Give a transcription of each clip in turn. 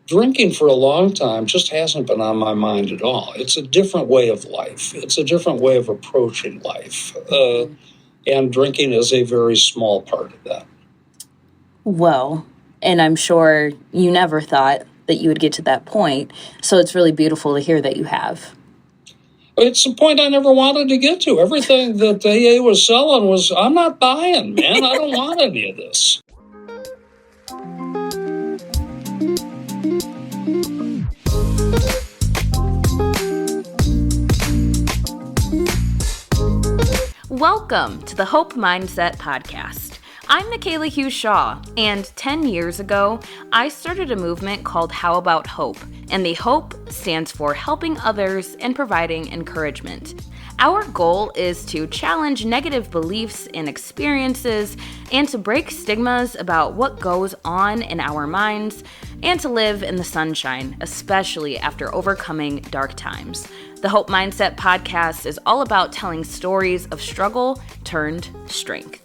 drinking for a long time just hasn't been on my mind at all. It's a different way of life. It's a different way of approaching life. And drinking is a very small part of that. Well, and I'm sure you never thought that you would get to that point. So it's really beautiful to hear that you have. It's a point I never wanted to get to. Everything that AA was selling was, I'm not buying, man. I don't want any of this. Welcome to the Hope Mindset Podcast. I'm Michaela Hughes Shaw, and 10 years ago, I started a movement called How About Hope, and the HOPE stands for helping others and providing encouragement. Our goal is to challenge negative beliefs and experiences and to break stigmas about what goes on in our minds and to live in the sunshine, especially after overcoming dark times. The Hope Mindset Podcast is all about telling stories of struggle turned strength.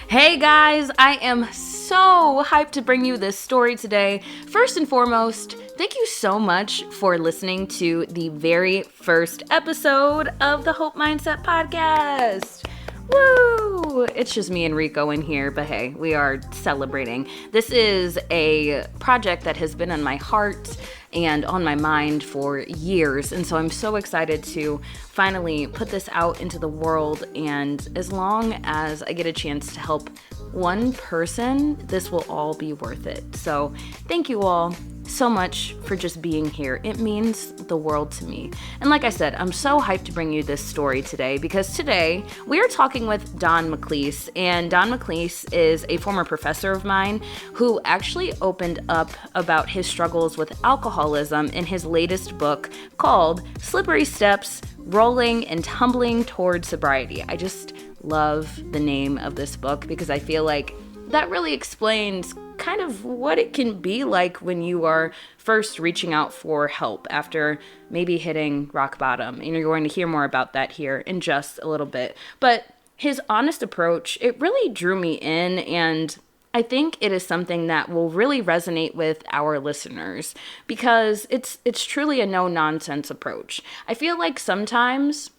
Hey guys, I am so hyped to bring you this story today. First and foremost, thank you so much for listening to the very first episode of the Hope Mindset Podcast. Woo! It's just me and Rico in here, but hey, we are celebrating. This is a project that has been on my heart and on my mind for years, and so I'm so excited to finally put this out into the world, and as long as I get a chance to help one person, this will all be worth it. So thank you all so much for just being here. It means the world to me. And like I said, I'm so hyped to bring you this story today because today we are talking with Don McLeese, and Don McLeese is a former professor of mine who actually opened up about his struggles with alcoholism in his latest book called Slippery Steps, Rolling and Tumbling Toward Sobriety. I just love the name of this book because I feel like that really explains kind of what it can be like when you are first reaching out for help after maybe hitting rock bottom. And you're going to hear more about that here in just a little bit. But his honest approach, it really drew me in, and I think it is something that will really resonate with our listeners because it's truly a no-nonsense approach. I feel like sometimes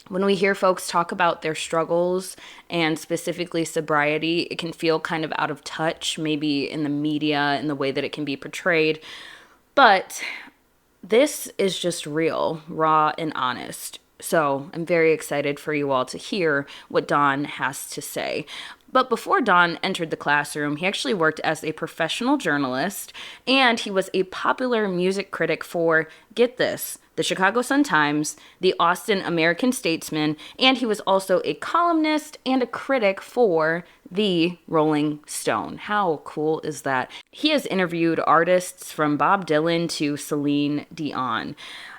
when we hear folks talk about their struggles and specifically sobriety, it can feel kind of out of touch, maybe in the media, in the way that it can be portrayed. But this is just real, raw, and honest. So I'm very excited for you all to hear what Don has to say. But before Don entered the classroom, he actually worked as a professional journalist, and he was a popular music critic for, get this, the Chicago Sun-Times, the Austin American-Statesman, and he was also a columnist and a critic for the Rolling Stone. How cool is that? He has interviewed artists from Bob Dylan to Celine Dion.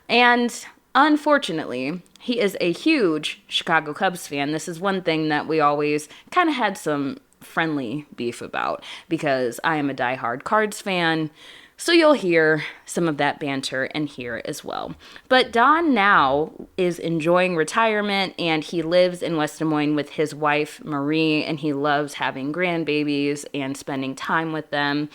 And unfortunately, he is a huge Chicago Cubs fan. This is one thing that we always kind of had some friendly beef about because I am a diehard Cards fan. So you'll hear some of that banter in here as well. But Don now is enjoying retirement, and he lives in West Des Moines with his wife, Marie, and he loves having grandbabies and spending time with them.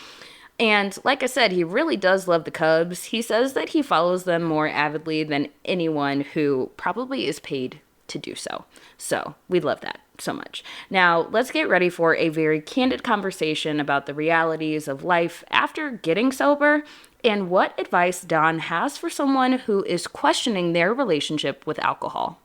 And like I said, he really does love the Cubs. He says that he follows them more avidly than anyone who probably is paid to do so. So we love that so much. Now, let's get ready for a very candid conversation about the realities of life after getting sober and what advice Don has for someone who is questioning their relationship with alcohol.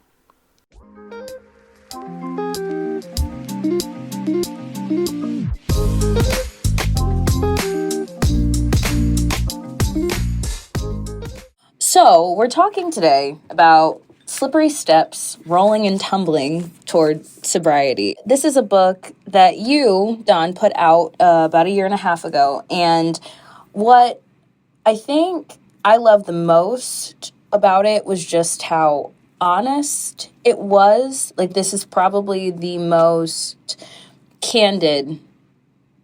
So, we're talking today about Slippery Steps, Rolling and Tumbling Toward Sobriety. This is a book that you, Don, put out about a year and a half ago. And what I think I love the most about it was just how honest it was. Like, this is probably the most candid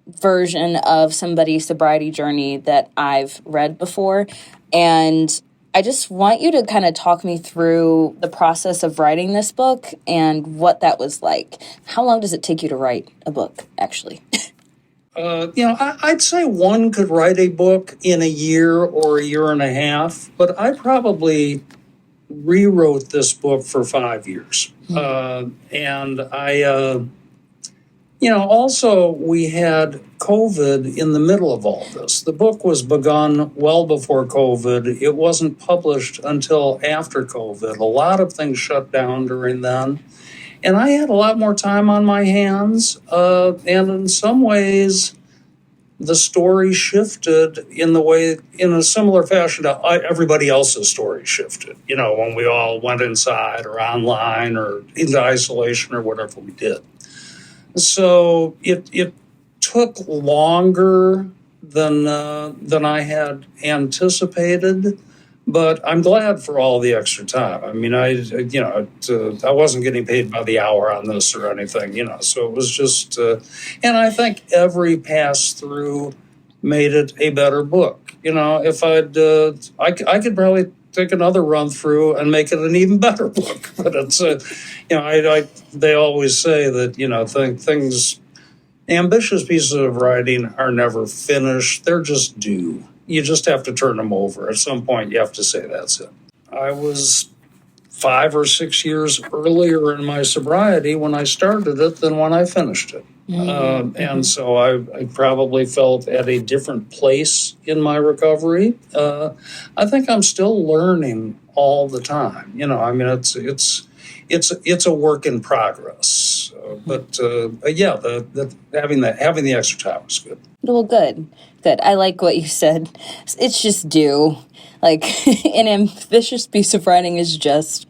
version of somebody's sobriety journey that I've read before. And I just want you to kind of talk me through the process of writing this book and what that was like. How long does it take you to write a book, actually? I'd say one could write a book in a year or a year and a half, but I probably rewrote this book for 5 years. And also we had COVID in the middle of all this. The book was begun well before COVID. It wasn't published until after COVID. A lot of things shut down during then. And I had a lot more time on my hands. And in some ways, the story shifted in a similar fashion to everybody else's story shifted. When we all went inside or online or into isolation or whatever we did. So it took longer than I had anticipated. But I'm glad for all the extra time. I mean, I wasn't getting paid by the hour on this or anything, so it was just, and I think every pass through made it a better book. If I could probably take another run through and make it an even better book. But it's, they always say that, things, ambitious pieces of writing are never finished. They're just due. You just have to turn them over. At some point, you have to say that's it. I was 5 or 6 years earlier in my sobriety when I started it than when I finished it. And so I probably felt at a different place in my recovery. I think I'm still learning all the time. It's a work in progress. But having the extra time was good. Well, good. I like what you said. It's just due. Like, an ambitious piece of writing is just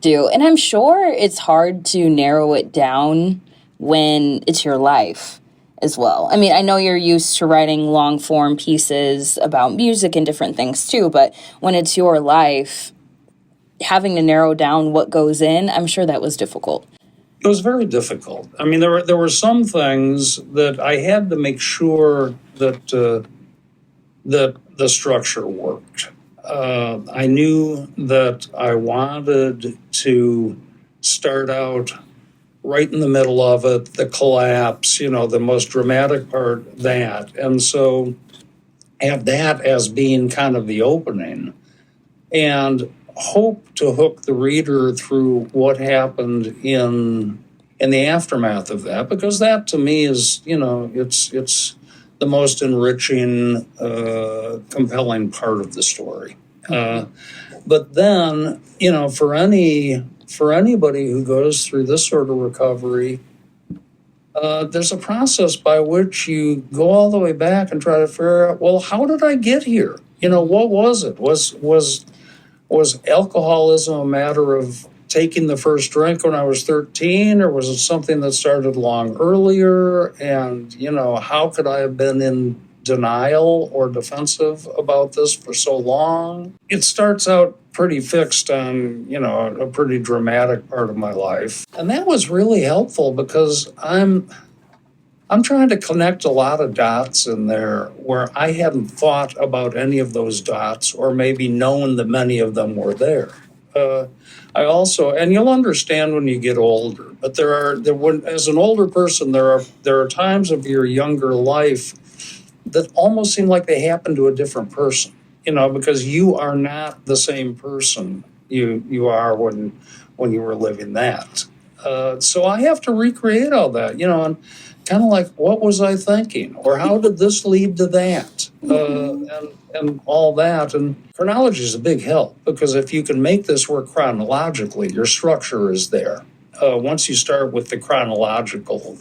due. And I'm sure it's hard to narrow it down when it's your life as well. I mean, I know you're used to writing long-form pieces about music and different things too, but when it's your life, having to narrow down what goes in, I'm sure that was difficult. It was very difficult. I mean, there were some things that I had to make sure that the structure worked. I knew that I wanted to start out right in the middle of it, the collapse, the most dramatic part, that. And so have that as being kind of the opening and hope to hook the reader through what happened in the aftermath of that, because that to me is, it's the most enriching, compelling part of the story. But then, for anybody who goes through this sort of recovery, there's a process by which you go all the way back and try to figure out, well, how did I get here? What was it? Was alcoholism a matter of taking the first drink when I was 13, or was it something that started long earlier? And, how could I have been in denial or defensive about this for so long? It starts out pretty fixed on, a pretty dramatic part of my life. And that was really helpful because I'm trying to connect a lot of dots in there where I hadn't thought about any of those dots or maybe known that many of them were there. I also, and you'll understand when you get older, but as an older person, there are times of your younger life that almost seem like they happen to a different person, because you are not the same person you are when you were living that. So I have to recreate all that, and kind of like, what was I thinking? Or how did this lead to that? And all that. And chronology is a big help, because if you can make this work chronologically, your structure is there. Once you start with the chronological,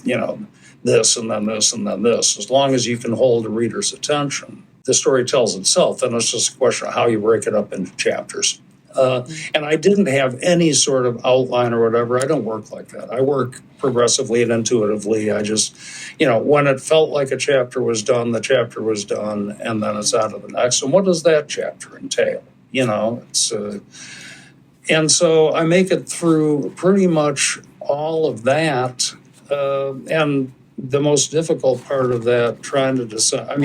this and then this and then this, as long as you can hold a reader's attention, the story tells itself. And it's just a question of how you break it up into chapters. And I didn't have any sort of outline or whatever. I don't work like that. I work progressively and intuitively. I just, when it felt like a chapter was done, the chapter was done, and then it's out of the next. And what does that chapter entail? And so I make it through pretty much all of that. And the most difficult part of that, trying to decide,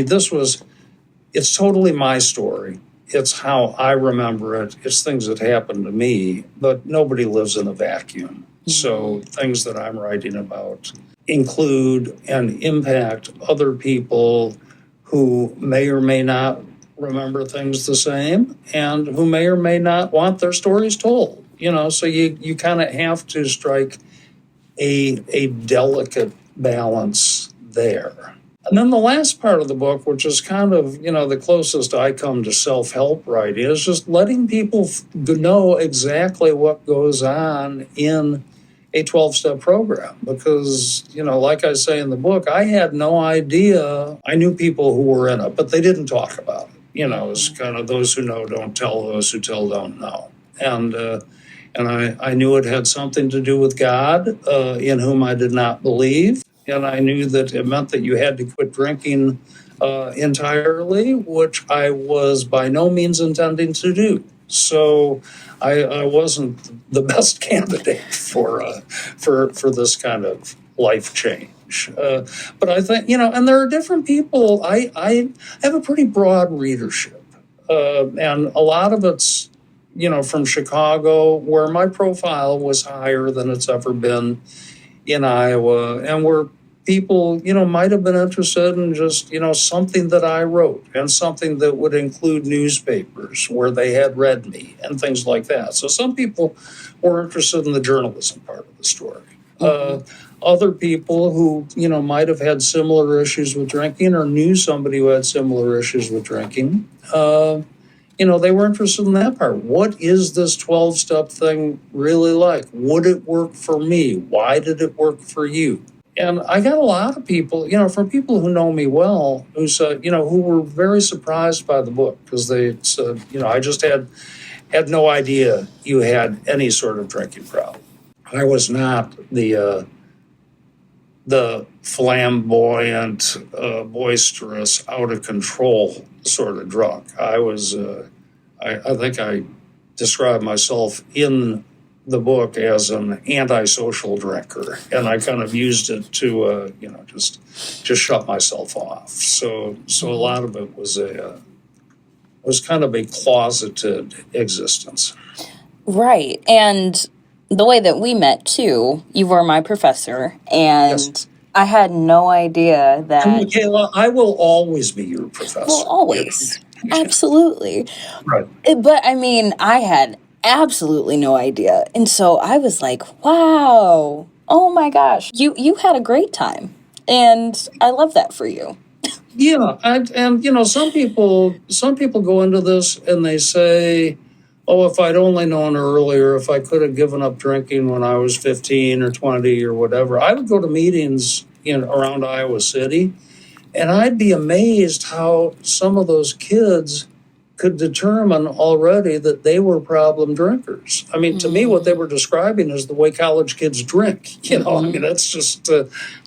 it's totally my story. It's how I remember it. It's things that happened to me, but nobody lives in a vacuum. So things that I'm writing about include and impact other people who may or may not remember things the same and who may or may not want their stories told. So you kind of have to strike a delicate balance there. And then the last part of the book, which is kind of, the closest I come to self-help writing, is just letting people know exactly what goes on in a 12-step program. Because, like I say in the book, I had no idea. I knew people who were in it, but they didn't talk about it. It's kind of those who know don't tell, those who tell don't know. And I knew it had something to do with God, in whom I did not believe. And I knew that it meant that you had to quit drinking entirely, which I was by no means intending to do. So I wasn't the best candidate for this kind of life change. But I think, and there are different people. I have a pretty broad readership, and a lot of it's, from Chicago, where my profile was higher than it's ever been in Iowa, and where people, might have been interested in just, something that I wrote and something that would include newspapers where they had read me and things like that. So some people were interested in the journalism part of the story. Other people who, might have had similar issues with drinking or knew somebody who had similar issues with drinking, they were interested in that part. What is this 12-step thing really like? Would it work for me? Why did it work for you? And I got a lot of people, from people who know me well, who said, who were very surprised by the book because they said, I just had no idea you had any sort of drinking problem. I was not the flamboyant, boisterous, out of control sort of drunk. I was, I think I described myself in the book as an antisocial drinker, and I kind of used it to, just shut myself off. So a lot of it was kind of a closeted existence. Right, and the way that we met too, you were my professor, and Yes. I had no idea that. And Michaela, I will always be your professor. Well, always, absolutely. Right. But I mean, I had absolutely no idea, and so I was like, "Wow, oh my gosh, you had a great time," and I love that for you. Yeah, and some people go into this and they say, "Oh, if I'd only known earlier, if I could have given up drinking when I was 15 or 20 or whatever." I would go to meetings around Iowa City, and I'd be amazed how some of those kids could determine already that they were problem drinkers. I mean, to me, what they were describing is the way college kids drink. I mean, that's just,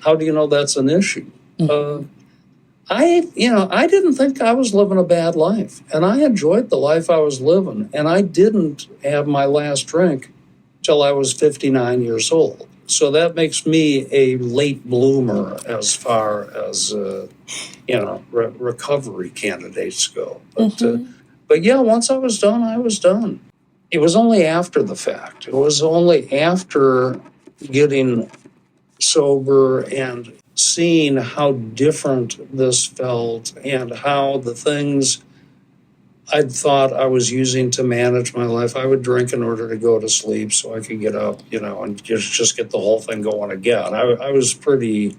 how do you know that's an issue? I didn't think I was living a bad life, and I enjoyed the life I was living, and I didn't have my last drink till I was 59 years old. So that makes me a late bloomer as far as, recovery candidates go. But yeah, once I was done, I was done. It was only after the fact. It was only after getting sober and seeing how different this felt and how the things I'd thought I was using to manage my life. I would drink in order to go to sleep so I could get up, and just get the whole thing going again. I was pretty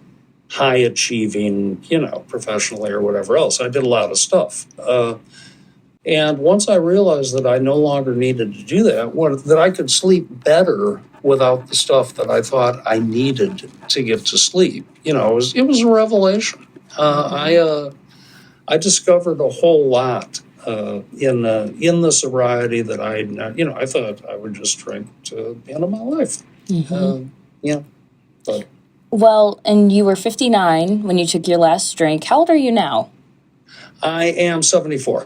high achieving, professionally or whatever else. I did a lot of stuff. And once I realized that I no longer needed to do that, that I could sleep better without the stuff that I thought I needed to get to sleep, it was a revelation. I discovered a whole lot in the sobriety that I thought I would just drink to the end of my life. But. Well, and you were 59 when you took your last drink. How old are you now? I am 74.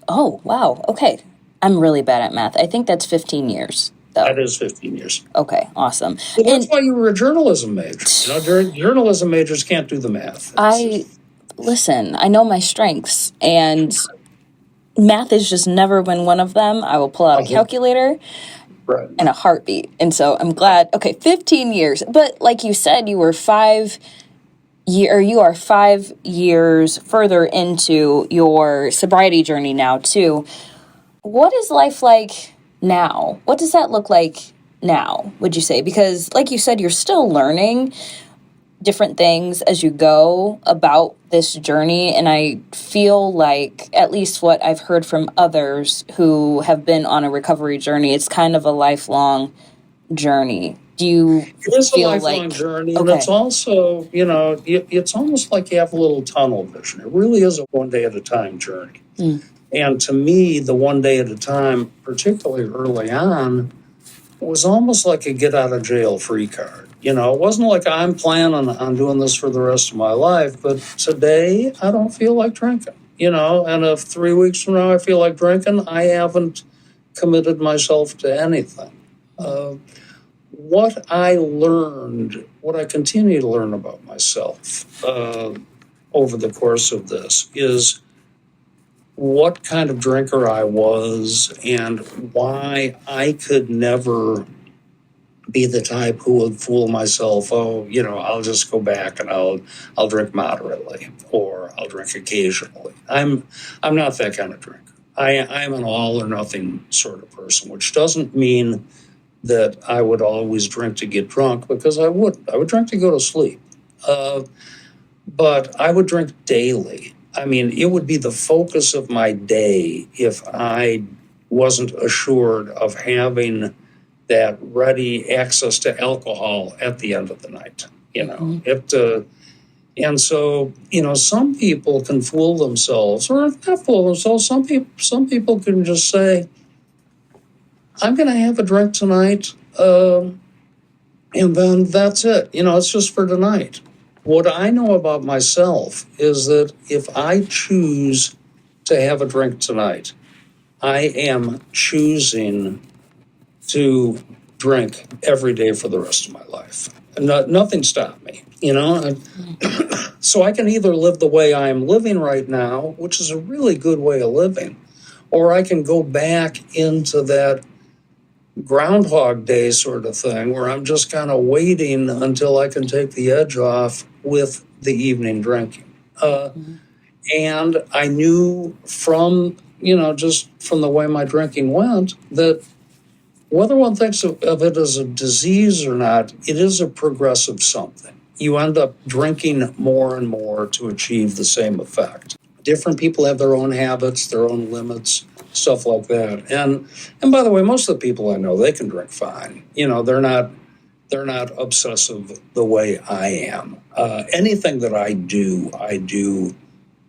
Oh, wow. Okay. I'm really bad at math. I think that's 15 years, though. That is 15 years. Okay, awesome. Well, that's why you were a journalism major. Journalism majors can't do the math. Listen, I know my strengths, and math has just never been one of them. I will pull out a calculator, Right. in a heartbeat. And so I'm glad, okay, 15 years. But like you said, you are 5 years further into your sobriety journey now, too. What is life like now? What does that look like now, would you say? Because like you said, you're still learning different things as you go about this journey. And I feel like, at least what I've heard from others who have been on a recovery journey, it's kind of a lifelong journey. Do you It is a feel lifelong like journey, and okay. it's also, it's almost like you have a little tunnel vision. It really is a one day at a time journey. And to me, the one day at a time, particularly early on, was almost like a get out of jail free card. It wasn't like I'm planning on doing this for the rest of my life, but today I don't feel like drinking, and if 3 weeks from now I feel like drinking, I haven't committed myself to anything. What I continue to learn about myself over the course of this is what kind of drinker I was and why I could never be the type who would fool myself. I'll just go back and I'll drink moderately, or I'll drink occasionally. I'm not that kind of drinker. I'm an all or nothing sort of person, which doesn't mean that I would always drink to get drunk, because I wouldn't. I would drink to go to sleep. But I would drink daily. I mean, it would be the focus of my day if I wasn't assured of having that ready access to alcohol at the end of the night. And so, some people can fool themselves, or not fool themselves. Some people can just say, I'm going to have a drink tonight, and then that's it. It's just for tonight. What I know about myself is that if I choose to have a drink tonight, I am choosing to drink every day for the rest of my life. And nothing stopped me, So I can either live the way I am living right now, which is a really good way of living, or I can go back into that Groundhog Day sort of thing where I'm just kind of waiting until I can take the edge off with the evening drinking. And I knew from, just from the way my drinking went, that whether one thinks of it as a disease or not, it is a progressive something. You end up drinking more and more to achieve the same effect. Different people have their own habits, their own limits, stuff like that. And by the way, most of the people I know, they can drink fine. They're not obsessive the way I am. Anything that I do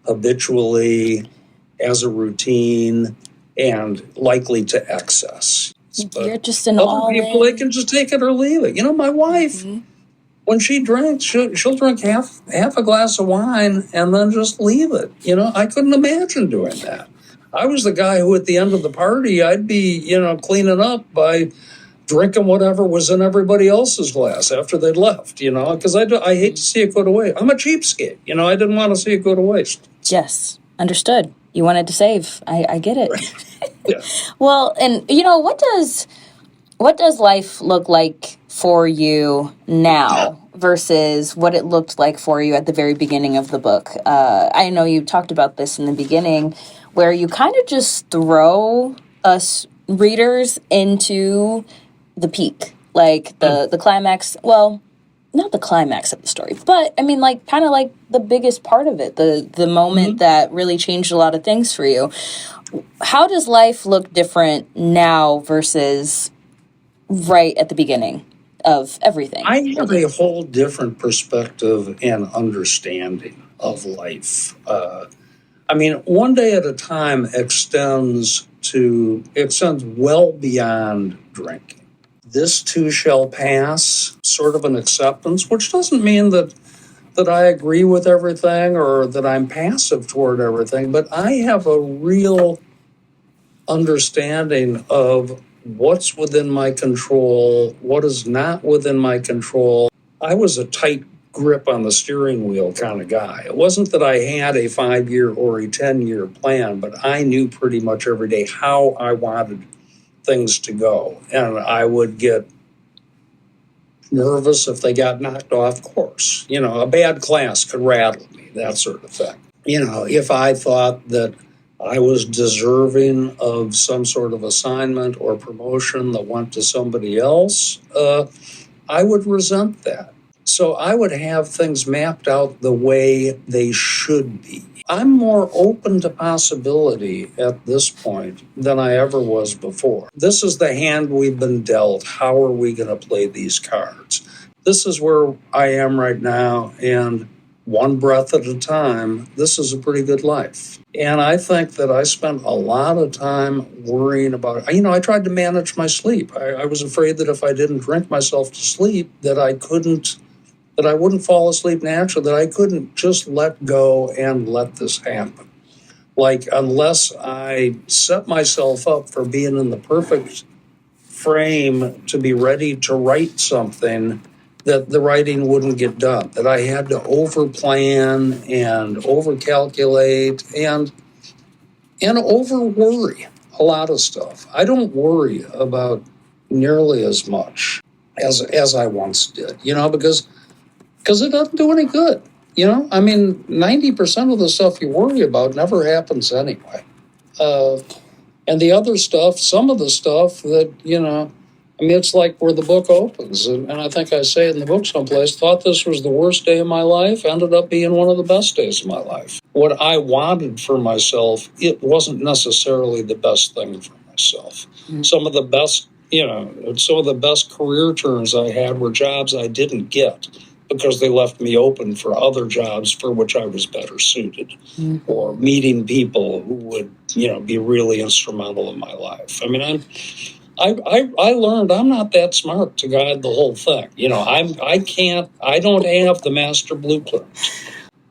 habitually, as a routine, and likely to excess. You're just an other people, they can just take it or leave it. My wife, when she drinks, she'll drink half a glass of wine and then just leave it. I couldn't imagine doing that. I was the guy who, at the end of the party, I'd be, cleaning up by drinking whatever was in everybody else's glass after they'd left, because I hate to see it go to waste. I'm a cheapskate, I didn't want to see it go to waste. Yes, understood. You wanted to save. I get it. Right. Yeah. Well, and what does life look like for you now versus what it looked like for you at the very beginning of the book? I know you talked about this in the beginning, where you kind of just throw us readers into the peak, like the climax. Well, not the climax of the story, but I mean, like, kind of like the biggest part of it, the moment that really changed a lot of things for you. How does life look different now versus right at the beginning of everything? I have a whole different perspective and understanding of life. One day at a time extends well beyond drinking. This too shall pass, sort of an acceptance, which doesn't mean that I agree with everything or that I'm passive toward everything, but I have a real understanding of what's within my control, what is not within my control. I was a tight grip on the steering wheel kind of guy. It wasn't that I had a 5-year or a 10-year plan, but I knew pretty much every day how I wanted things to go. And I would get nervous if they got knocked off course. You know, a bad class could rattle me, that sort of thing. You know, if I thought that I was deserving of some sort of assignment or promotion that went to somebody else, I would resent that. So I would have things mapped out the way they should be. I'm more open to possibility at this point than I ever was before. This is the hand we've been dealt. How are we going to play these cards? This is where I am right now, and one breath at a time, this is a pretty good life. And I think that I spent a lot of time worrying about, you know, I tried to manage my sleep. I was afraid that if I didn't drink myself to sleep, that I wouldn't fall asleep naturally, that I couldn't just let go and let this happen. Like, unless I set myself up for being in the perfect frame to be ready to write something, that the writing wouldn't get done, that I had to overplan and overcalculate and over-worry a lot of stuff. I don't worry about nearly as much as I once did, you know, because it doesn't do any good. You know, I mean, 90% of the stuff you worry about never happens anyway. And the other stuff, some of the stuff that, you know, I mean, it's like where the book opens. And I think I say it in the book someplace, thought this was the worst day of my life, ended up being one of the best days of my life. What I wanted for myself, it wasn't necessarily the best thing for myself. Mm-hmm. Some of the best career turns I had were jobs I didn't get, because they left me open for other jobs for which I was better suited, or meeting people who would, you know, be really instrumental in my life. I mean, I learned I'm not that smart to guide the whole thing. You know, I don't have the master blueprint.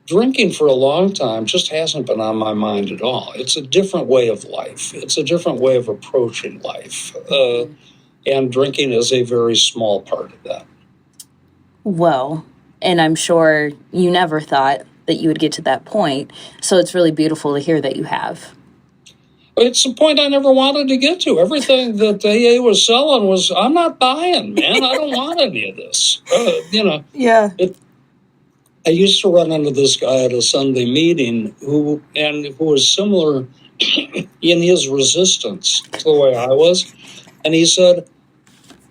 Drinking for a long time just hasn't been on my mind at all. It's a different way of life. It's a different way of approaching life. And drinking is a very small part of that. Well, and I'm sure you never thought that you would get to that point. So it's really beautiful to hear that you have. It's a point I never wanted to get to. Everything that AA was selling was, I'm not buying, man. I don't want any of this. You know. Yeah. I used to run into this guy at a Sunday meeting who was similar in his resistance to the way I was. And he said,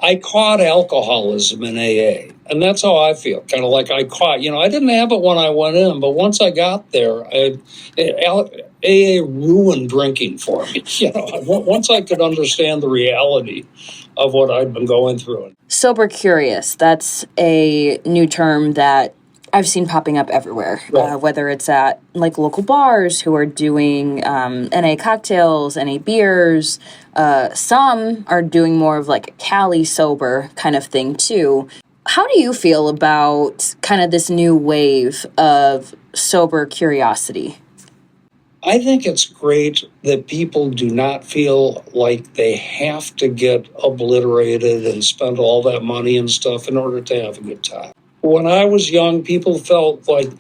I caught alcoholism in AA. And that's how I feel. Kind of like I caught, you know, I didn't have it when I went in, but once I got there, AA ruined drinking for me. You know, once I could understand the reality of what I'd been going through. Sober curious, that's a new term that I've seen popping up everywhere, right. Whether it's at like local bars who are doing NA cocktails, NA beers. Some are doing more of like a Cali sober kind of thing too. How do you feel about kind of this new wave of sober curiosity? I think it's great that people do not feel like they have to get obliterated and spend all that money and stuff in order to have a good time. When I was young, people felt like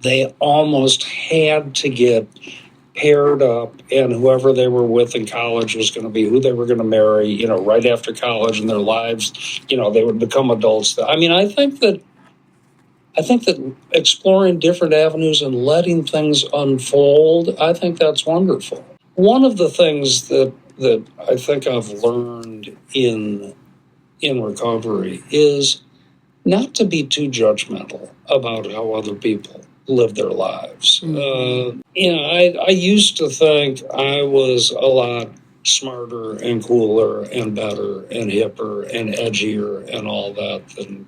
they almost had to get paired up, and whoever they were with in college was going to be who they were going to marry, you know, right after college, and their lives, you know, they would become adults. I mean, I think that exploring different avenues and letting things unfold, I think that's wonderful. One of the things that I think I've learned in recovery is not to be too judgmental about how other people live their lives. Mm-hmm. You know, I used to think I was a lot smarter and cooler and better and hipper and edgier and all that than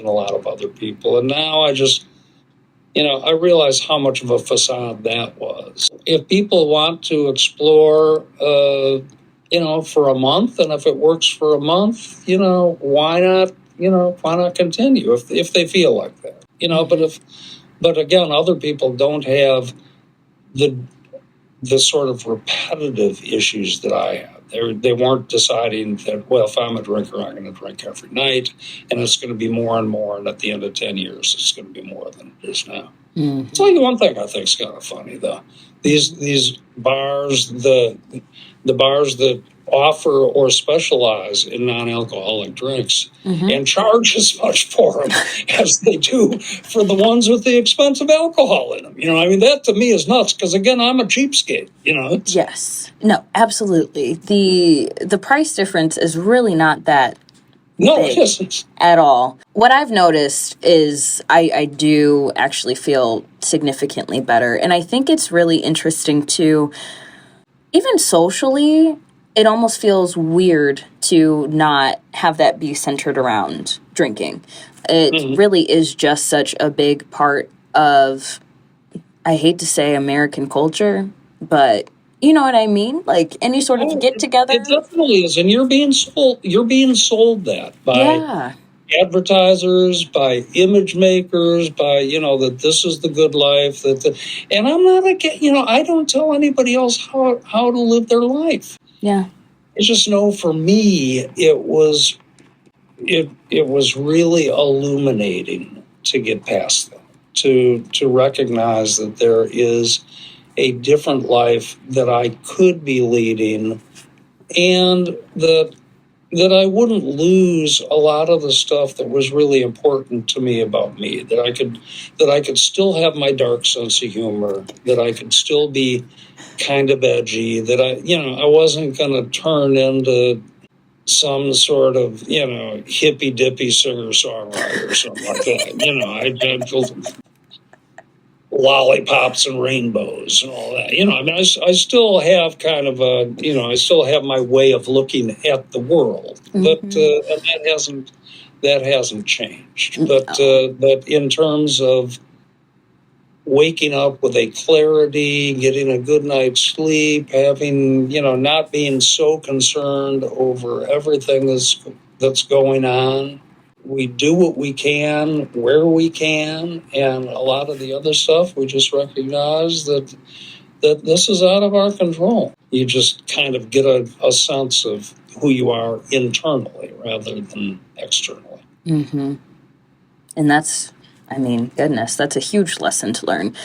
a lot of other people. And now I just, you know, I realize how much of a facade that was. If people want to explore, you know, for a month, and if it works for a month, you know, why not? You know, why not continue if they feel like that? You know, but again, other people don't have the sort of repetitive issues that I have. They weren't deciding that, well, if I'm a drinker, I'm going to drink every night, and it's going to be more and more, and at the end of 10 years, it's going to be more than it is now. Mm-hmm. I'll tell you one thing I think is kind of funny, though. These bars, the bars that offer or specialize in non-alcoholic drinks and charge as much for them as they do for the ones with the expensive alcohol in them. I mean, that to me is nuts because, again, I'm a cheapskate, Yes. No, absolutely. The price difference is really not that No, big it isn't. at all. What I've noticed is I do actually feel significantly better. And I think it's really interesting too, even socially, it almost feels weird to not have that be centered around drinking. It really is just such a big part of, I hate to say American culture, but you know what I mean? Like any sort of get together. It definitely is, and you're being sold that by advertisers, by image makers, by that this is the good life. And I'm not I don't tell anybody else how to live their life. Yeah. It's just for me, it was really illuminating to get past that, to recognize that there is a different life that I could be leading, and that I wouldn't lose a lot of the stuff that was really important to me about me, that I could still have my dark sense of humor, that I could still be kind of edgy, that I wasn't going to turn into some sort of, hippy dippy singer-songwriter or something like that. I lollipops and rainbows and all that. I mean, I still have kind of I still have my way of looking at the world, but and that hasn't changed. But in terms of waking up with a clarity, getting a good night's sleep, having not being so concerned over everything that's going on. We do what we can, where we can, and a lot of the other stuff, we just recognize that this is out of our control. You just kind of get a sense of who you are internally rather than externally. And that's, goodness, that's a huge lesson to learn.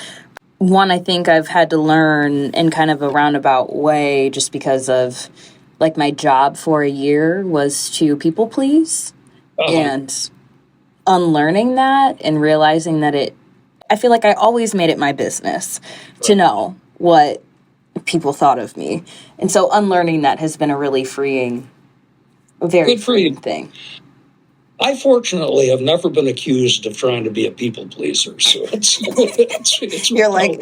One I think I've had to learn in kind of a roundabout way just because of, like, my job for a year was to people please. And unlearning that and realizing that I feel like I always made it my business to know what people thought of me. And so unlearning that has been a really very freeing thing. I fortunately have never been accused of trying to be a people pleaser. So it's You're like,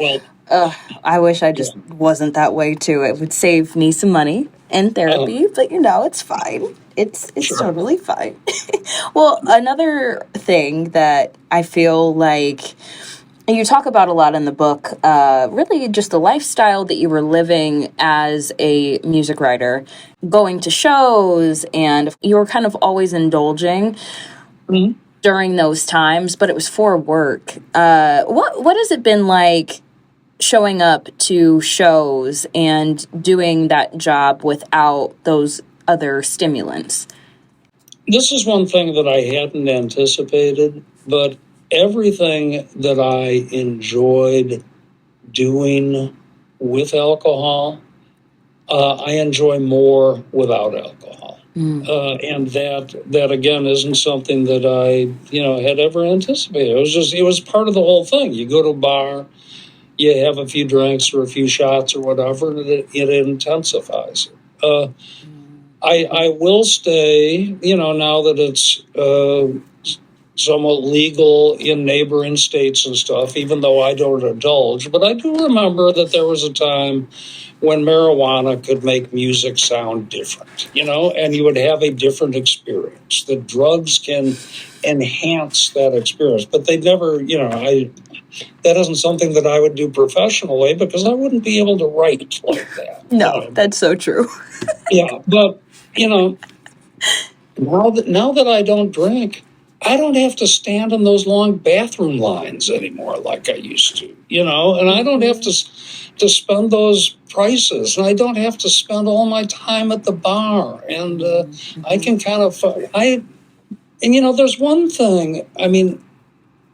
I wish I just wasn't that way too. It would save me some money and therapy, but it's fine. It's totally fine. Well, another thing that I feel like you talk about a lot in the book, really just the lifestyle that you were living as a music writer, going to shows, and you were kind of always indulging during those times, but it was for work. What has it been like showing up to shows and doing that job without those other stimulants? This is one thing that I hadn't anticipated, but everything that I enjoyed doing with alcohol, I enjoy more without alcohol. And that again isn't something that I, had ever anticipated. It was part of the whole thing. You go to a bar, you have a few drinks or a few shots or whatever, and it intensifies it. I will stay, now that it's somewhat legal in neighboring states and stuff, even though I don't indulge. But I do remember that there was a time when marijuana could make music sound different, and you would have a different experience. The drugs can enhance that experience, but they never, that isn't something that I would do professionally because I wouldn't be able to write like that. No, that's so true. Yeah, but now that I don't drink, I don't have to stand in those long bathroom lines anymore like I used to, and I don't have to spend those prices, and I don't have to spend all my time at the bar, and I can kind of there's one thing. I mean,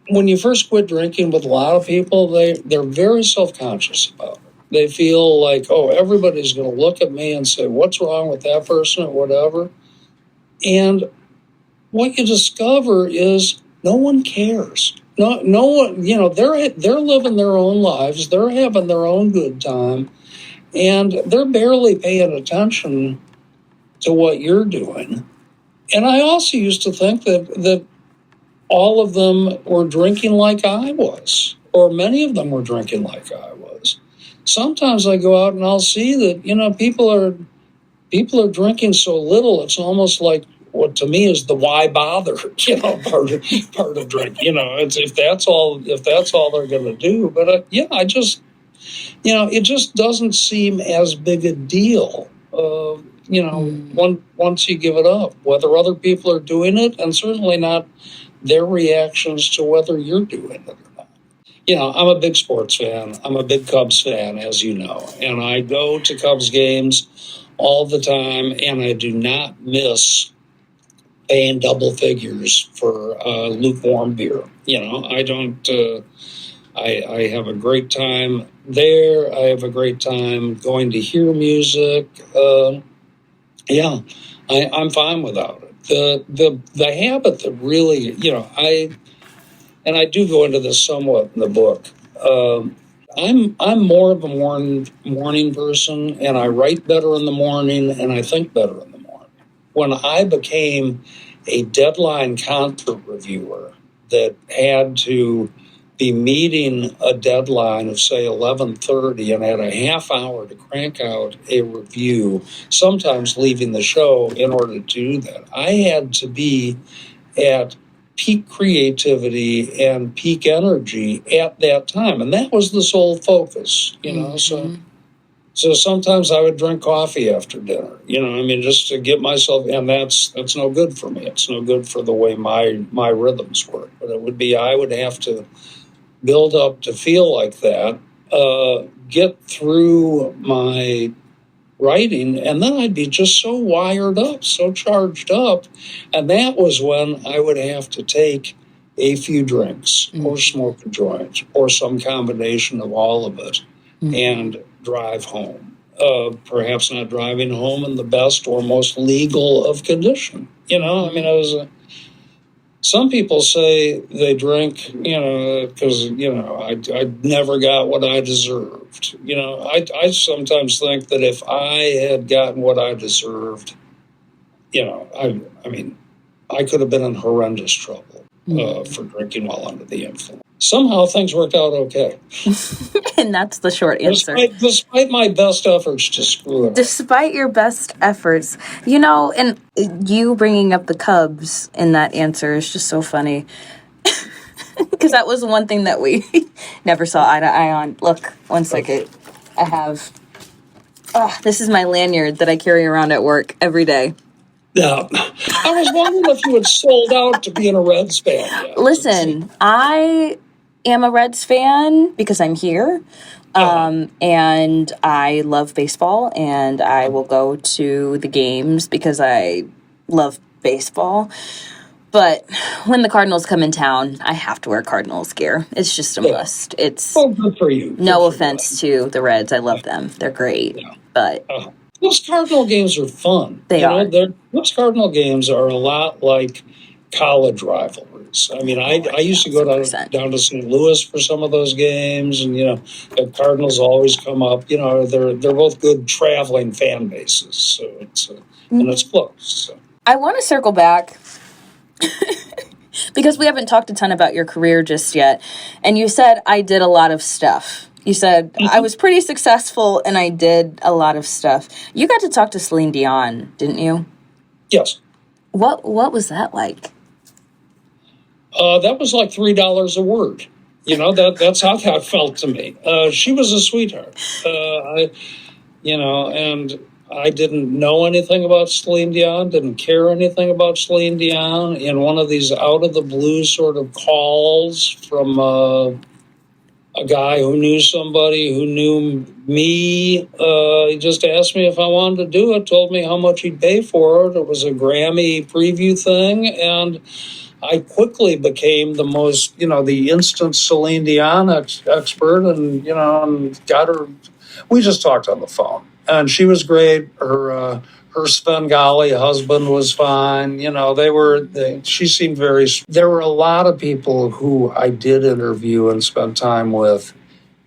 when you first quit drinking with a lot of people, they're very self-conscious about it. They feel like, oh, everybody's going to look at me and say, what's wrong with that person or whatever. And what you discover is no one cares. No one, they're living their own lives. They're having their own good time. And they're barely paying attention to what you're doing. And I also used to think that all of them were drinking like I was, or many of them were drinking like I was. Sometimes I go out and I'll see that, people are drinking so little, it's almost like what to me is the why bother, part of drinking. It's if that's all they're going to do. But I just, it just doesn't seem as big a deal. Once you give it up, whether other people are doing it, and certainly not their reactions to whether you're doing it or not. I'm a big sports fan. I'm a big Cubs fan, as you know, and I go to Cubs games all the time, and I do not miss paying double figures for lukewarm beer. I don't. I have a great time there. I have a great time going to hear music. I'm fine without it. The habit that really, I do go into this somewhat in the book. I'm more of a morning person, and I write better in the morning, and I think better in the morning. When I became a deadline concert reviewer that had to be meeting a deadline of, say, 11:30, and had a half hour to crank out a review, sometimes leaving the show in order to do that, I had to be at peak creativity and peak energy at that time. And that was the sole focus, So sometimes I would drink coffee after dinner, just to get myself, and that's no good for me. It's no good for the way my rhythms work. But I would have to build up to feel like that, get through my writing, and then I'd be just so wired up, so charged up. And that was when I would have to take a few drinks or smoke a joint or some combination of all of it and drive home. Perhaps not driving home in the best or most legal of condition. Some people say they drink, because, I never got what I deserved. I sometimes think that if I had gotten what I deserved, I could have been in horrendous trouble for drinking while under the influence. Somehow things worked out okay. And that's the short answer. Despite my best efforts to screw it. Despite your best efforts. And you bringing up the Cubs in that answer is just so funny. Because that was one thing that we never saw eye to eye on. Look, one second. I have... this is my lanyard that I carry around at work every day. Yeah. I was wondering if you had sold out to being a Reds fan yet. Listen, I am a Reds fan because I'm here. And I love baseball, and I will go to the games because I love baseball. But when the Cardinals come in town, I have to wear Cardinals gear. It's just a must. It's good for you. No offense to the Reds. I love them. They're great. Yeah. But those Cardinal games are fun. They are. Those Cardinal games are a lot like college rivalries. I mean, I used to go down to St. Louis for some of those games, and the Cardinals always come up. They're both good traveling fan bases, so it's close. So. I want to circle back because we haven't talked a ton about your career just yet, and you said I did a lot of stuff. You said I was pretty successful and I did a lot of stuff. You got to talk to Celine Dion, didn't you? Yes. What was that like? That was like $3 a word. That's how that felt to me. She was a sweetheart. And I didn't know anything about Celine Dion, didn't care anything about Celine Dion. In one of these out of the blue sort of calls from a guy who knew somebody who knew me, he just asked me if I wanted to do it, told me how much he'd pay for it. It was a Grammy preview thing, and I quickly became the most, the instant Celine Dion expert, and, and got her we just talked on the phone, and she was great. Her Svengali husband was fine. She seemed there were a lot of people who I did interview and spend time with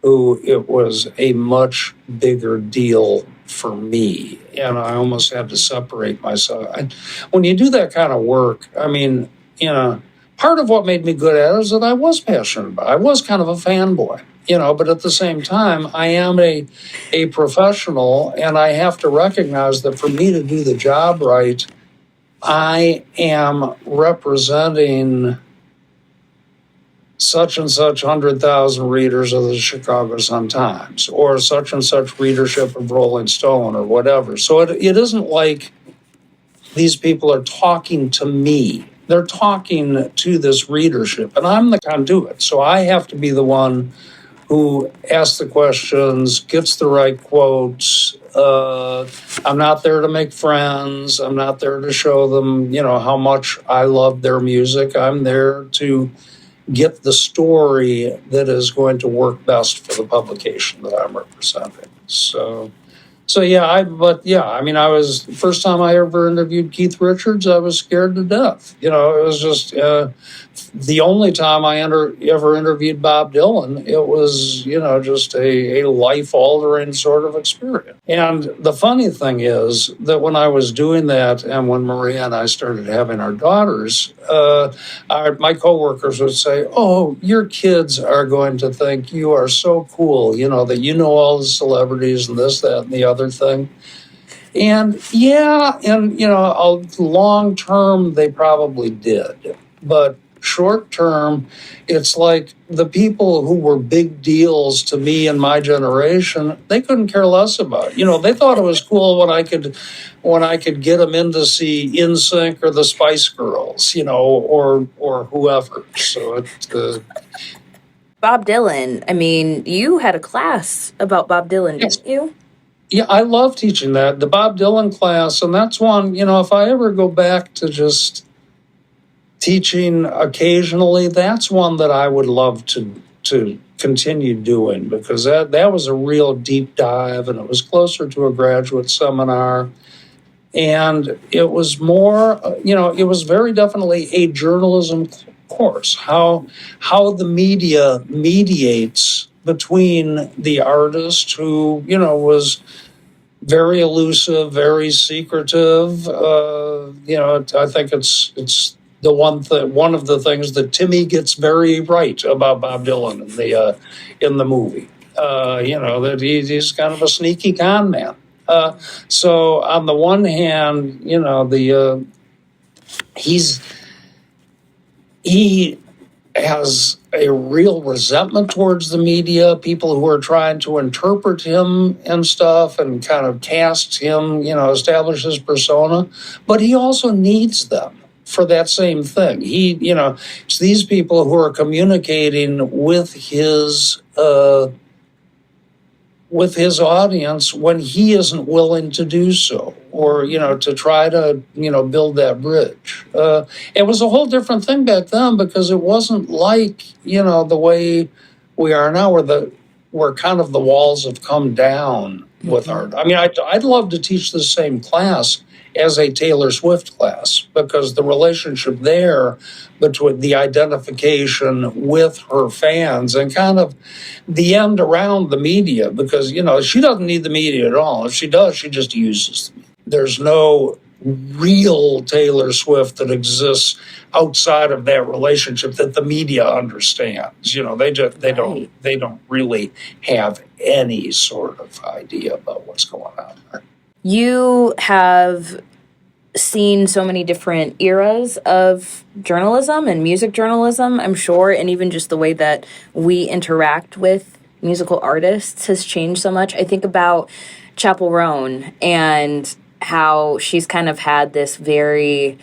who it was a much bigger deal for me. And I almost had to separate myself. When you do that kind of work, part of what made me good at it is that I was passionate about it. I was kind of a fanboy. But at the same time, I am a professional, and I have to recognize that for me to do the job right, I am representing such and such 100,000 readers of the Chicago Sun-Times, or such and such readership of Rolling Stone, or whatever. So it isn't like these people are talking to me. They're talking to this readership, and I'm the conduit. So I have to be the one who asks the questions, gets the right quotes. I'm not there to make friends. I'm not there to show them, how much I love their music. I'm there to get the story that is going to work best for the publication that I'm representing. I was, first time I ever interviewed Keith Richards, I was scared to death. It was just the only time I ever interviewed Bob Dylan. It was, just a life-altering sort of experience. And the funny thing is that when I was doing that, and when Maria and I started having our daughters, my coworkers would say, "Oh, your kids are going to think you are so cool, that you know all the celebrities and this, that, and the other thing." And long term, they probably did. But short term, it's like the people who were big deals to me and my generation, they couldn't care less about it. They thought it was cool when I could get them in to see NSYNC or the Spice Girls, or whoever. So Bob Dylan, you had a class about Bob Dylan, didn't you? Yeah, I love teaching that, the Bob Dylan class. And that's one, if I ever go back to just teaching occasionally, that's one that I would love to continue doing, because that was a real deep dive, and it was closer to a graduate seminar. And it was more, it was very definitely a journalism course, how the media mediates between the artist who, was very elusive, very secretive. I think it's the one of the things that Timmy gets very right about Bob Dylan in the movie. That he's kind of a sneaky con man. So on the one hand, he has a real resentment towards the media, people who are trying to interpret him and stuff and kind of cast him, establish his persona, but he also needs them for that same thing. It's these people who are communicating with his audience when he isn't willing to do so, or, to try to, build that bridge. It was a whole different thing back then, because it wasn't like, the way we are now, where kind of the walls have come down with art. I'd love to teach the same class as a Taylor Swift class, because the relationship there between the identification with her fans and kind of the end around the media, because, she doesn't need the media at all. If she does, she just uses them. There's no real Taylor Swift that exists outside of that relationship that the media understands. They don't really have any sort of idea about what's going on there. You have seen so many different eras of journalism and music journalism, I'm sure, and even just the way that we interact with musical artists has changed so much. I think about Chappell Roan and how she's kind of had this very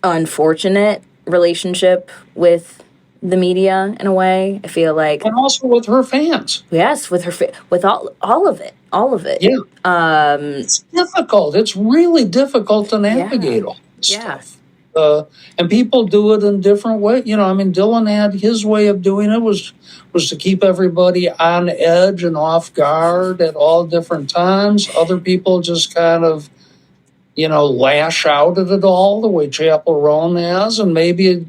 unfortunate relationship with the media in a way. I feel like, and also with her fans. Yes, with her with all of it. Yeah. It's difficult. It's really difficult to navigate all this stuff. And people do it in different ways. I mean, Dylan had his way of doing it was to keep everybody on edge and off guard at all different times. Other people just kind of, lash out at it all the way Chapel Roan has. And maybe,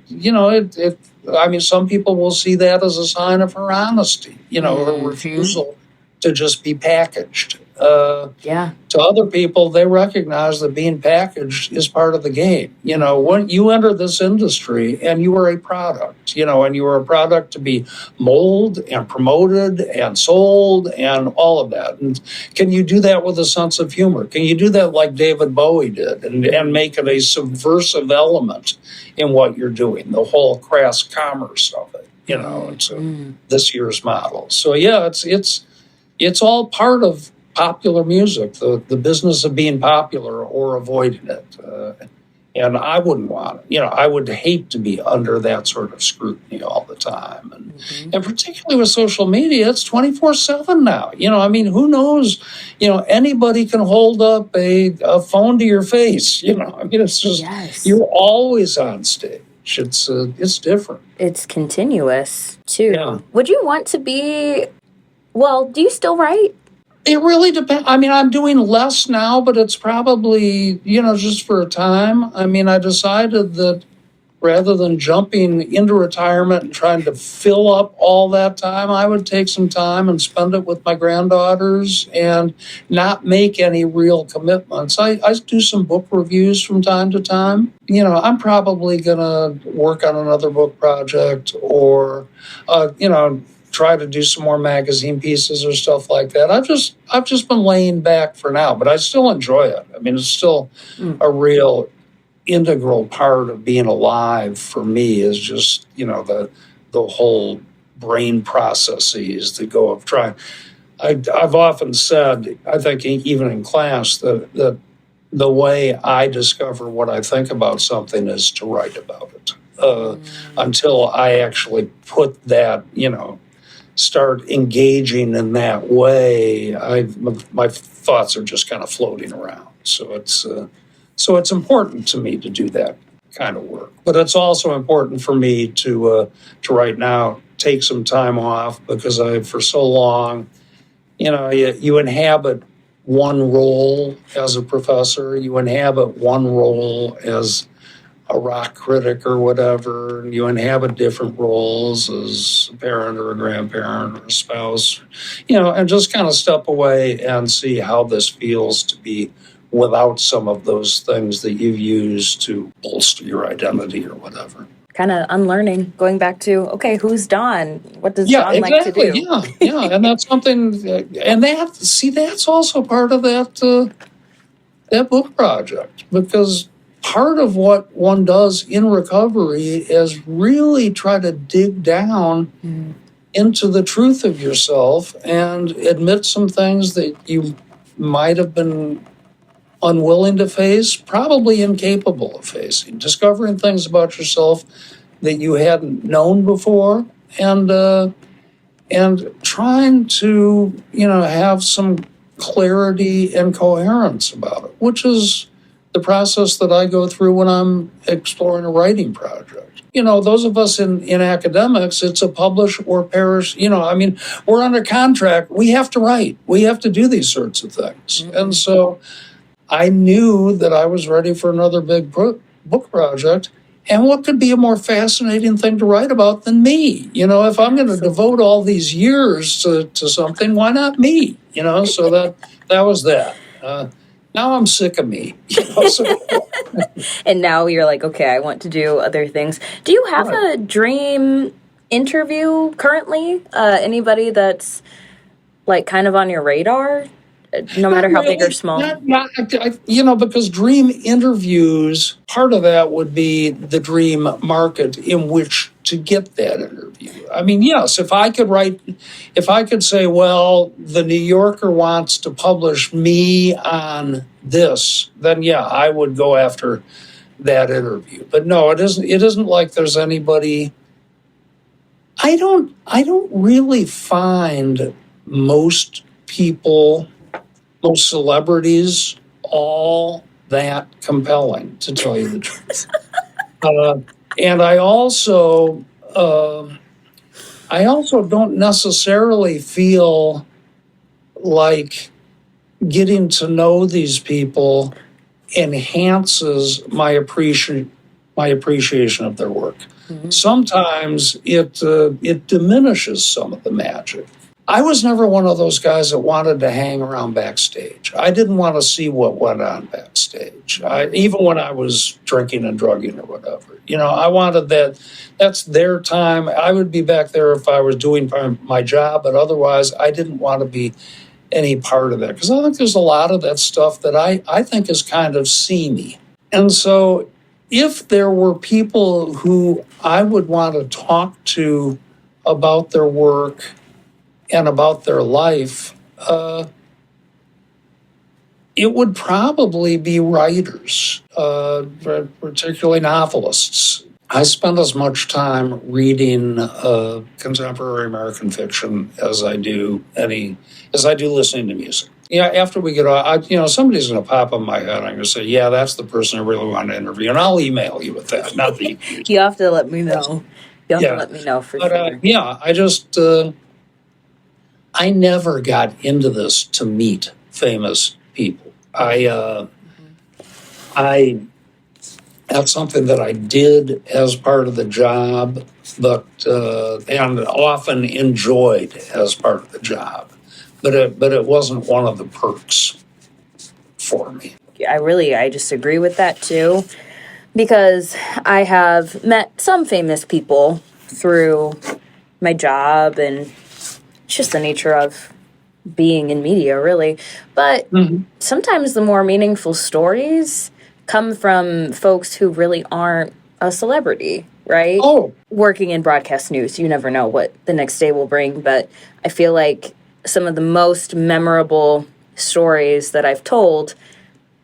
some people will see that as a sign of her honesty, her refusal to just be packaged. To other people, they recognize that being packaged is part of the game. When you enter this industry and you are a product, and you are a product to be molded and promoted and sold and all of that. And can you do that with a sense of humor? Can you do that like David Bowie did and make it a subversive element in what you're doing, the whole crass commerce of it? It's this year's model. So, it's all part of popular music, the business of being popular or avoiding it. And I wouldn't want it. I would hate to be under that sort of scrutiny all the time. And particularly with social media, it's 24/7 now. Who knows? Anybody can hold up a phone to your face. It's just, you're always on stage. It's different. It's continuous, too. Yeah. Would you want to be, do you still write? It really depends. I'm doing less now, but it's probably, just for a time. I decided that rather than jumping into retirement and trying to fill up all that time, I would take some time and spend it with my granddaughters and not make any real commitments. I do some book reviews from time to time. I'm probably going to work on another book project or, try to do some more magazine pieces or stuff like that. I've just been laying back for now, but I still enjoy it. It's still a real integral part of being alive for me is just, the whole brain processes that go of trying. I've often said, I think even in class, that the way I discover what I think about something is to write about it. Until I actually put that, start engaging in that way, my thoughts are just kind of floating around. So it's important to me to do that kind of work. But it's also important for me to right now take some time off because for so long, you inhabit one role as a professor, you inhabit one role as a rock critic or whatever, and you inhabit different roles as a parent or a grandparent or a spouse, and just kind of step away and see how this feels to be without some of those things that you've used to bolster your identity or whatever. Kind of unlearning, going back to, okay, who's Don? What does Don like to do? Yeah, and that's something, and that's also part of that book project, because part of what one does in recovery is really try to dig down into the truth of yourself and admit some things that you might have been unwilling to face, probably incapable of facing, discovering things about yourself that you hadn't known before, and trying to, have some clarity and coherence about it, which is the process that I go through when I'm exploring a writing project. Those of us in academics, it's a publish or perish. We're under contract. We have to write. We have to do these sorts of things. And so I knew that I was ready for another big book project. And what could be a more fascinating thing to write about than me? If I'm going to devote all these years to something, why not me? So that was that. Now I'm sick of me. And now you're like, okay, I want to do other things. Do you have a dream interview currently? Anybody that's like kind of on your radar, no matter how big or small? Because dream interviews, part of that would be the dream market in which to get that interview. Yes, if I could say, well, the New Yorker wants to publish me on this, then I would go after that interview. But no, it isn't like there's anybody. I don't really find most celebrities all that compelling, to tell you the truth. And I also don't necessarily feel like getting to know these people enhances my appreciation of their work. Mm-hmm. Sometimes it diminishes some of the magic. I was never one of those guys that wanted to hang around backstage. I didn't want to see what went on backstage, even when I was drinking and drugging or whatever. I wanted that. That's their time. I would be back there if I was doing my job, but otherwise I didn't want to be any part of that, because I think there's a lot of that stuff that I think is kind of seamy. And so if there were people who I would want to talk to about their work and about their life, it would probably be writers, particularly novelists. I spend as much time reading contemporary American fiction as I do listening to music. After we get off, somebody's going to pop in my head. I'm going to say, yeah, that's the person I really want to interview, and I'll email you with that. Not the You have to let me know. You have to let me know for sure. I just I never got into this to meet famous people. That's something that I did as part of the job, but and often enjoyed as part of the job. But it wasn't one of the perks for me. I just agree with that too, because I have met some famous people through my job, and it's just the nature of being in media, really. But sometimes the more meaningful stories come from folks who really aren't a celebrity, right? Oh. Working in broadcast news, you never know what the next day will bring, but I feel like some of the most memorable stories that I've told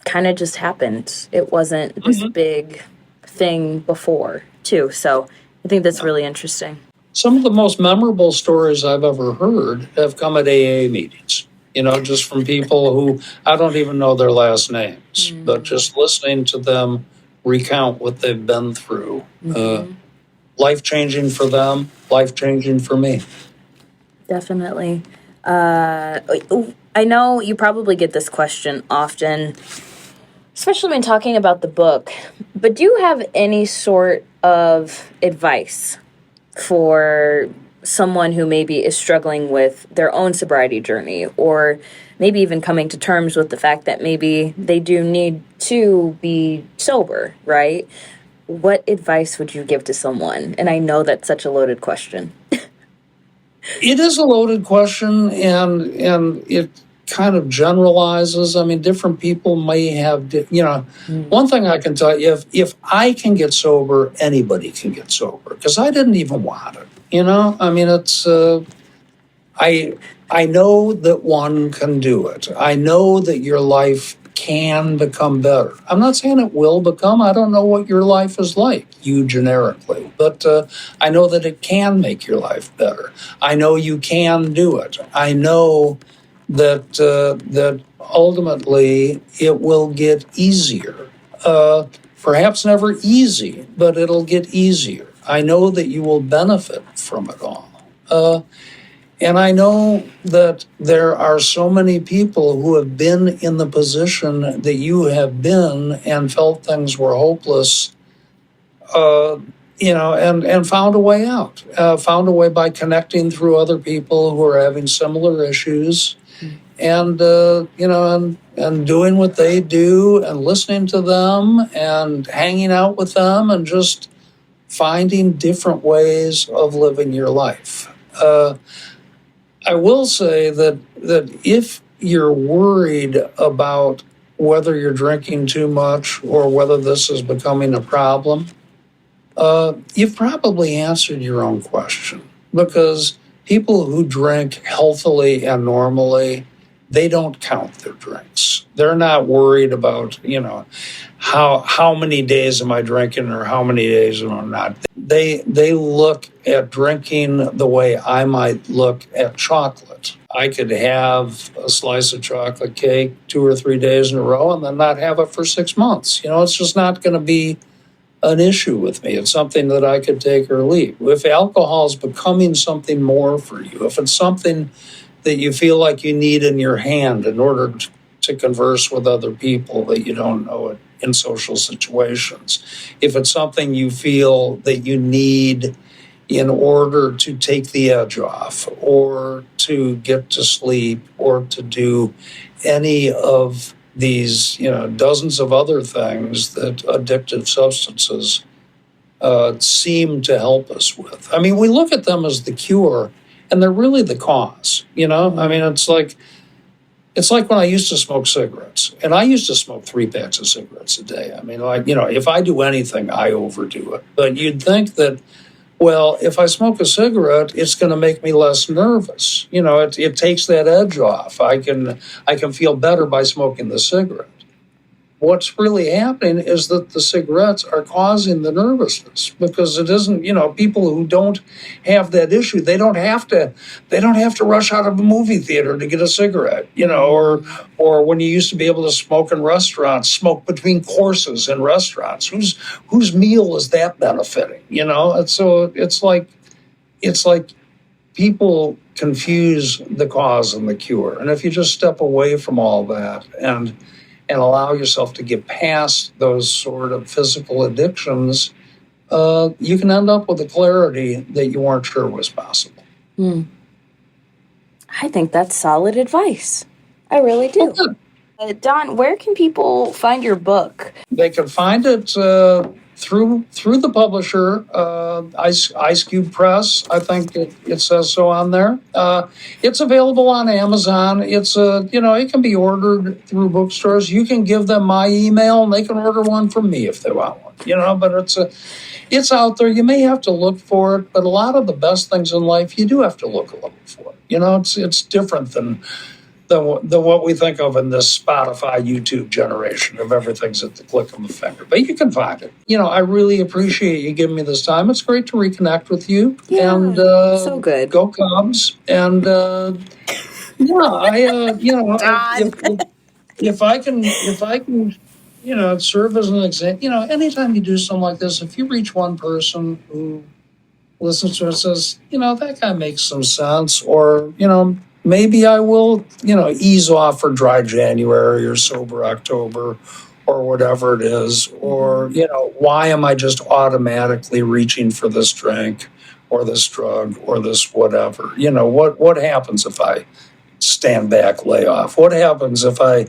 kind of just happened. It wasn't this big thing before, too. So I think that's really interesting. Some of the most memorable stories I've ever heard have come at AA meetings, just from people who I don't even know their last names, but just listening to them recount what they've been through. Life-changing for them, life-changing for me. Definitely. I know you probably get this question often, especially when talking about the book, but do you have any sort of advice for someone who maybe is struggling with their own sobriety journey, or maybe even coming to terms with the fact that maybe they do need to be sober, right? What advice would you give to someone? And I know that's such a loaded question. It is a loaded question, and it kind of generalizes. I mean, different people may have, one thing I can tell you, if I can get sober, anybody can get sober, because I didn't even want it. I mean, it's, I know that one can do it. I know that your life can become better. I'm not saying it will become. I don't know what your life is like, you generically, but I know that it can make your life better. I know you can do it. I know that ultimately it will get easier. Perhaps never easy, but it'll get easier. I know that you will benefit from it all. And I know that there are so many people who have been in the position that you have been and felt things were hopeless, and found a way out, found a way by connecting through other people who are having similar issues, and doing what they do and listening to them and hanging out with them and just finding different ways of living your life. I will say that if you're worried about whether you're drinking too much or whether this is becoming a problem, you've probably answered your own question, because people who drink healthily and normally, they don't count their drinks. They're not worried about, how many days am I drinking or how many days am I not. They look at drinking the way I might look at chocolate. I could have a slice of chocolate cake 2 or 3 days in a row and then not have it for 6 months. It's just not going to be an issue with me. It's something that I could take or leave. If alcohol is becoming something more for you, if it's something that you feel like you need in your hand in order to converse with other people that you don't know it in social situations, if it's something you feel that you need in order to take the edge off or to get to sleep or to do any of these, dozens of other things that addictive substances seem to help us with. I mean, we look at them as the cure, and they're really the cause. I mean, it's like when I used to smoke cigarettes, and I used to smoke 3 packs of cigarettes a day. I mean, if I do anything, I overdo it. But you'd think that, well, if I smoke a cigarette, it's going to make me less nervous. It takes that edge off. I can feel better by smoking the cigarette. What's really happening is that the cigarettes are causing the nervousness because it isn't, people who don't have that issue, they don't have to rush out of a movie theater to get a cigarette, or when you used to be able to smoke in restaurants, smoke between courses in restaurants. Whose meal is that benefiting? And so it's like people confuse the cause and the cure. And if you just step away from all that and allow yourself to get past those sort of physical addictions, you can end up with a clarity that you weren't sure was possible. I think that's solid advice. I really do. Okay. Don, where can people find your book? They can find it through the publisher, Ice Cube Press. I think it says so on there. It's available on Amazon. It's it can be ordered through bookstores. You can give them my email, and they can order one from me if they want one. But it's out there. You may have to look for it, but a lot of the best things in life, you do have to look a little for it. It's different than what we think of in this Spotify, YouTube generation of everything's at the click of a finger. But you can find it. I really appreciate you giving me this time. It's great to reconnect with you. Yeah, and so good. Go Cubs. And if I can, serve as an example, anytime you do something like this, if you reach one person who listens to it and says, that guy makes some sense, or, maybe I will, ease off for dry January or sober October or whatever it is. Or, why am I just automatically reaching for this drink or this drug or this whatever? What happens if I stand back, lay off? What happens if I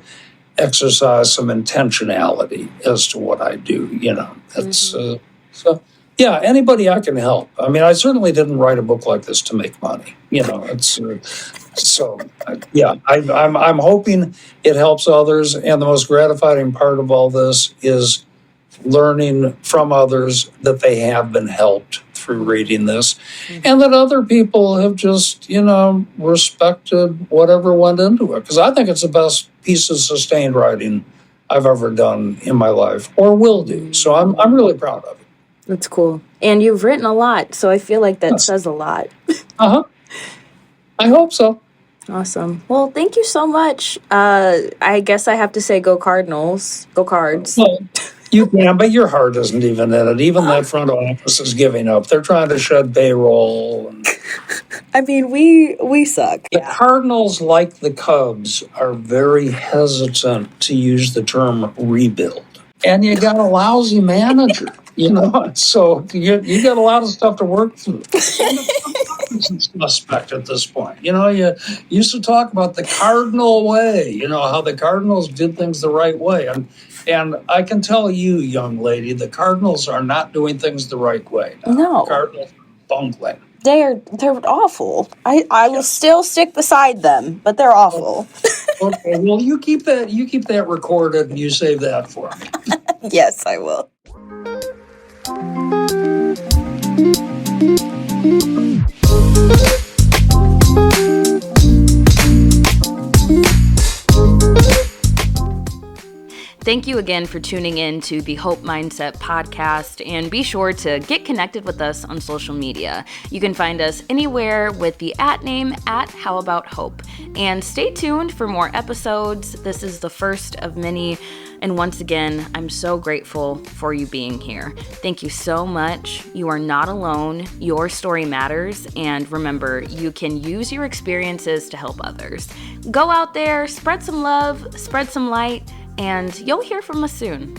exercise some intentionality as to what I do? So. Yeah, anybody I can help. I mean, I certainly didn't write a book like this to make money. I'm hoping it helps others. And the most gratifying part of all this is learning from others that they have been helped through reading this, and that other people have just, respected whatever went into it. Because I think it's the best piece of sustained writing I've ever done in my life or will do. So I'm really proud of it. That's cool. And you've written a lot, so I feel like that says a lot. I hope so. Awesome. Well, thank you so much. I guess I have to say go Cardinals. Go Cards. Well, you can, but your heart isn't even in it. Even that front office is giving up. They're trying to shed payroll. I mean, we suck. The Cardinals, like the Cubs, are very hesitant to use the term rebuild. And you got a lousy manager. So you got a lot of stuff to work through. It's suspect at this point. You used to talk about the Cardinal way, how the Cardinals did things the right way. And I can tell you, young lady, the Cardinals are not doing things the right way now. No. The Cardinals are bungling. They're awful. I will still stick beside them, but they're awful. Okay, well, you keep that recorded and you save that for me. Yes, I will. Thank you again for tuning in to the Hope Mindset podcast, and be sure to get connected with us on social media. You can find us anywhere with the @name @HowAboutHope. And stay tuned for more episodes. This is the first of many And once again, I'm so grateful for you being here. Thank you so much. You are not alone. Your story matters. And remember, you can use your experiences to help others. Go out there, spread some love, spread some light, and you'll hear from us soon.